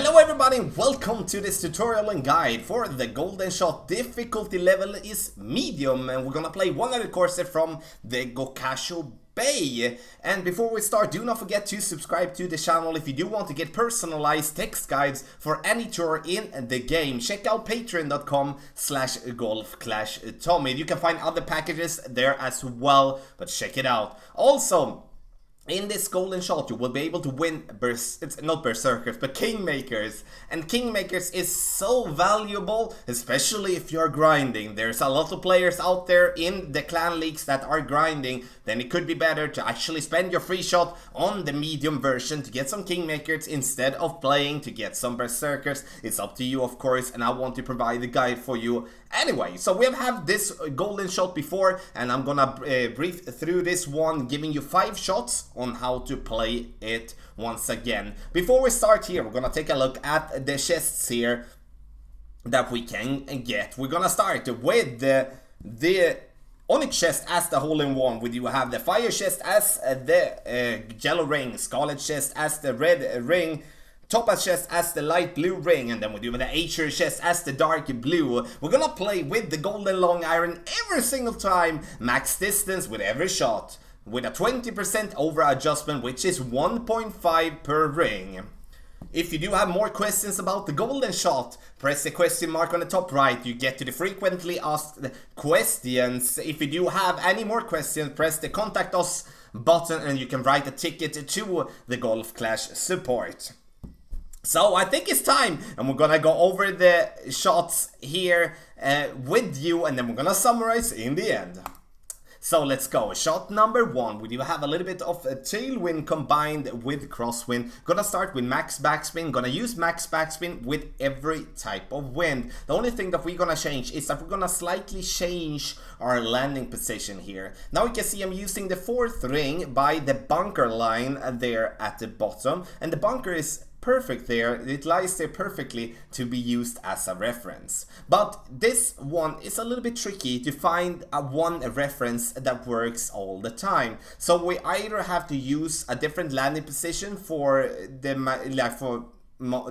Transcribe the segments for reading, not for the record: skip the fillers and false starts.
Hello everybody, welcome to this tutorial and guide for the golden shot. Difficulty level is medium and we're gonna play one of the courses from the Gokasho Bay. And before we start, do not forget to subscribe to the channel if you do want to get personalized text guides for any tour in the game. Check out patreon.com/golfclashtommy. You can find other packages there as well, but check it out. Also, in this golden shot, you will be able to win it's not berserkers, but kingmakers. And kingmakers is so valuable, especially if you're grinding. There's a lot of players out there in the clan leagues that are grinding. Then it could be better to actually spend your free shot on the medium version to get some kingmakers instead of playing to get some berserkers. It's up to you, of course, and I want to provide the guide for you anyway. So we have had this golden shot before, and I'm gonna brief through this one, giving you 5 shots on how to play it once again. Before we start here, we're gonna take a look at the chests here that we can get. We're gonna start with the Onyx chest as the hole-in-one. We do have the fire chest as the yellow ring, scarlet chest as the red ring, topaz chest as the light blue ring, and then we do the Acer chest as the dark blue. We're gonna play with the golden long iron every single time, max distance with every shot, with a 20% over adjustment, which is 1.5 per ring. If you do have more questions about the golden shot, press the question mark on the top right. You get to the frequently asked questions. If you do have any more questions, press the contact us button and you can write a ticket to the Golf Clash support. So I think it's time, and we're gonna go over the shots here with you, and then we're gonna summarize in the end. So let's go. Shot number 1. We do have a little bit of a tailwind combined with crosswind. Gonna start with max backspin. Gonna use max backspin with every type of wind. The only thing that we're gonna change is that we're gonna slightly change our landing position here. Now you can see I'm using the 4th ring by the bunker line there at the bottom, and the bunker is perfect there. It lies there perfectly to be used as a reference. But this one is a little bit tricky to find one reference that works all the time. So we either have to use a different landing position for the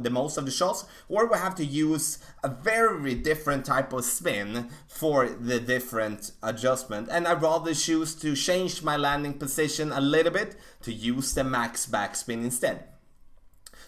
most of the shots, or we have to use a very different type of spin for the different adjustment. And I'd rather choose to change my landing position a little bit to use the max backspin instead.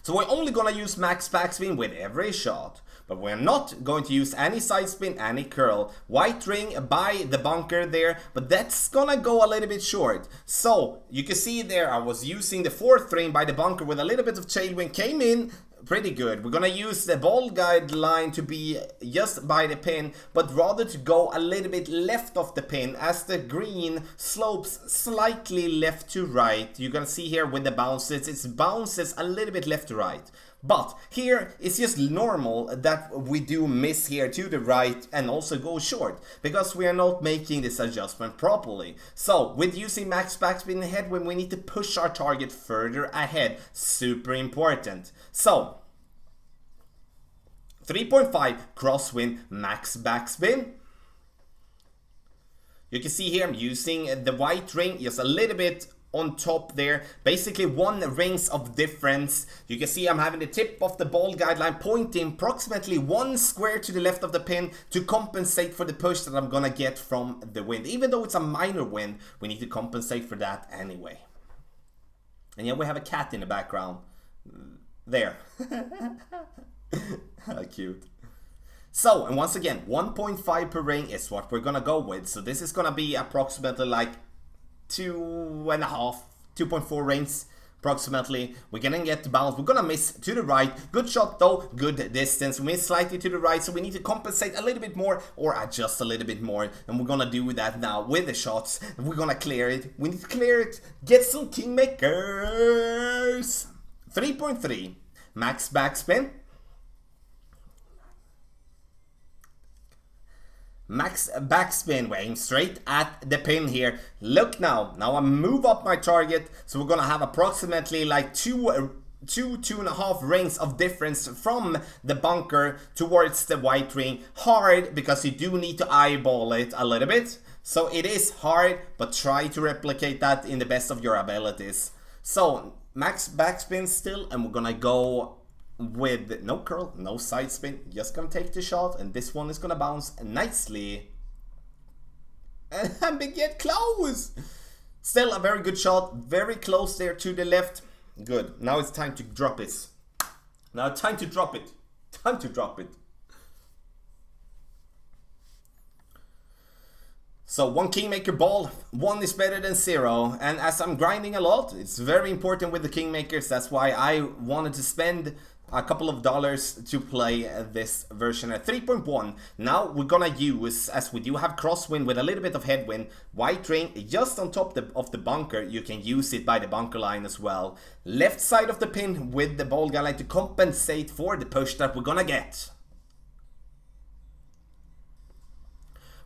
So we're only gonna use max backspin with every shot, but we're not going to use any side spin, any curl. White ring by the bunker there, but that's gonna go a little bit short. So you can see there I was using the 4th ring by the bunker with a little bit of tailwind, came in pretty good. We're gonna use the ball guide line to be just by the pin, but rather to go a little bit left of the pin as the green slopes slightly left to right. You're gonna see here with the bounces, it bounces a little bit left to right. But here it's just normal that we do miss here to the right and also go short, because we are not making this adjustment properly. So with using max backspin ahead, when we need to push our target further ahead, super important. So 3.5 crosswind max backspin. You can see here I'm using the white ring just a little bit on top there, basically 1 rings of difference. You can see I'm having the tip of the ball guideline pointing approximately 1 square to the left of the pin to compensate for the push that I'm gonna get from the wind. Even though it's a minor wind, we need to compensate for that anyway. And yeah, we have a cat in the background there. How cute. So, and once again, 1.5 per ring is what we're gonna go with. So this is gonna be approximately like 2.4 rings approximately. We're gonna get the bounce. We're gonna miss to the right. Good shot though, good distance. We miss slightly to the right, so we need to compensate a little bit more or adjust a little bit more. And we're gonna do that now with the shots. We're gonna clear it. We need to clear it. Get some kingmakers. 3.3 max backspin. Max backspin, we aim straight at the pin here. Look now I move up my target, so we're gonna have approximately like 2.5 rings of difference from the bunker towards the white ring. Hard, because you do need to eyeball it a little bit. So it is hard, but try to replicate that in the best of your abilities. So max backspin still, and we're gonna go with no curl, no side spin. Just gonna take the shot, and this one is gonna bounce nicely. And we get close! Still a very good shot, very close there to the left. Good, now it's time to drop it. Now time to drop it. Time to drop it. So 1 Kingmaker ball, 1 is better than 0, and as I'm grinding a lot, it's very important with the Kingmakers. That's why I wanted to spend a couple of dollars to play this version at 3.1. Now we're gonna use, as we do have crosswind with a little bit of headwind, white ring just on top of the bunker. You can use it by the bunker line as well. Left side of the pin with the ball guideline to compensate for the push that we're gonna get.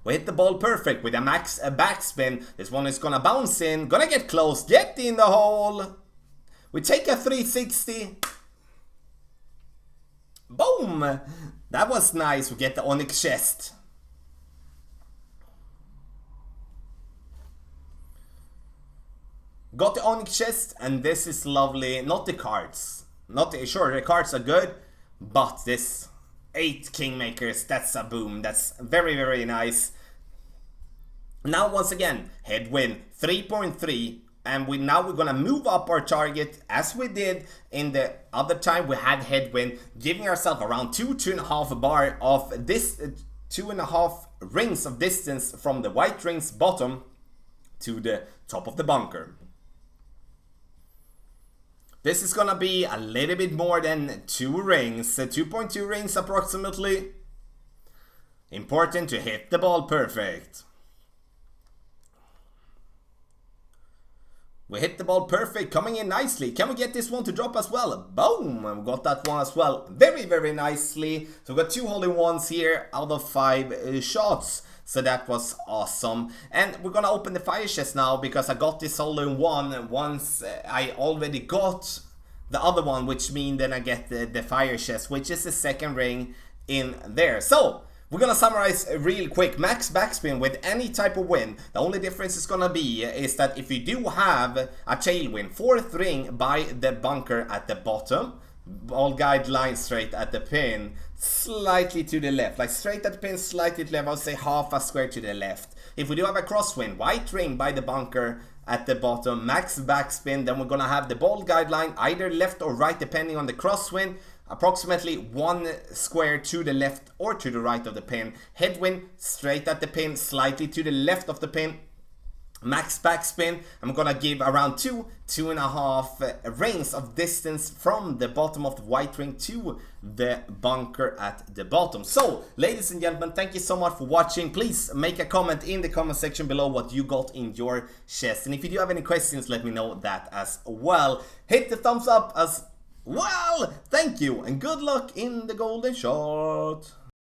We hit the ball perfect with a max backspin. This one is gonna bounce in, gonna get close, get in the hole. We take a 360. Boom! That was nice. We get the onyx chest. Got the onyx chest, and this is lovely. Not the cards. Sure, the cards are good, but this 8 Kingmakers, that's a boom. That's very, very nice. Now once again, headwind 3.3, and we're gonna move up our target as we did in the other time we had headwind, giving ourselves around 2.5 bar of this 2.5 rings of distance from the white ring's bottom to the top of the bunker. This is gonna be a little bit more than 2 rings, 2.2 rings approximately. Important to hit the ball perfect. We hit the ball perfect, coming in nicely. Can we get this one to drop as well? Boom! We got that one as well. Very, very nicely. So we got 2 hole-in-ones here out of 5 shots. So that was awesome. And we're gonna open the fire chest now because I got this hole-in-one once I already got the other one, which means then I get the fire chest, which is the second ring in there. So we're gonna summarize real quick. Max backspin with any type of wind. The only difference is gonna be is that if you do have a tailwind, 4th ring by the bunker at the bottom, ball guide line straight at the pin, slightly to the left, like straight at the pin, slightly to the left, I'll say half a square to the left. If we do have a crosswind, white ring by the bunker at the bottom, max backspin, then we're gonna have the ball guideline either left or right depending on the crosswind, approximately 1 square to the left or to the right of the pin. Headwind straight at the pin, slightly to the left of the pin. Max backspin, I'm gonna give around 2.5 rings of distance from the bottom of the white ring to the bunker at the bottom. So, ladies and gentlemen, thank you so much for watching. Please make a comment in the comment section below what you got in your chest. And if you do have any questions, let me know that as well. Hit the thumbs up as well. Thank you, and good luck in the golden shot.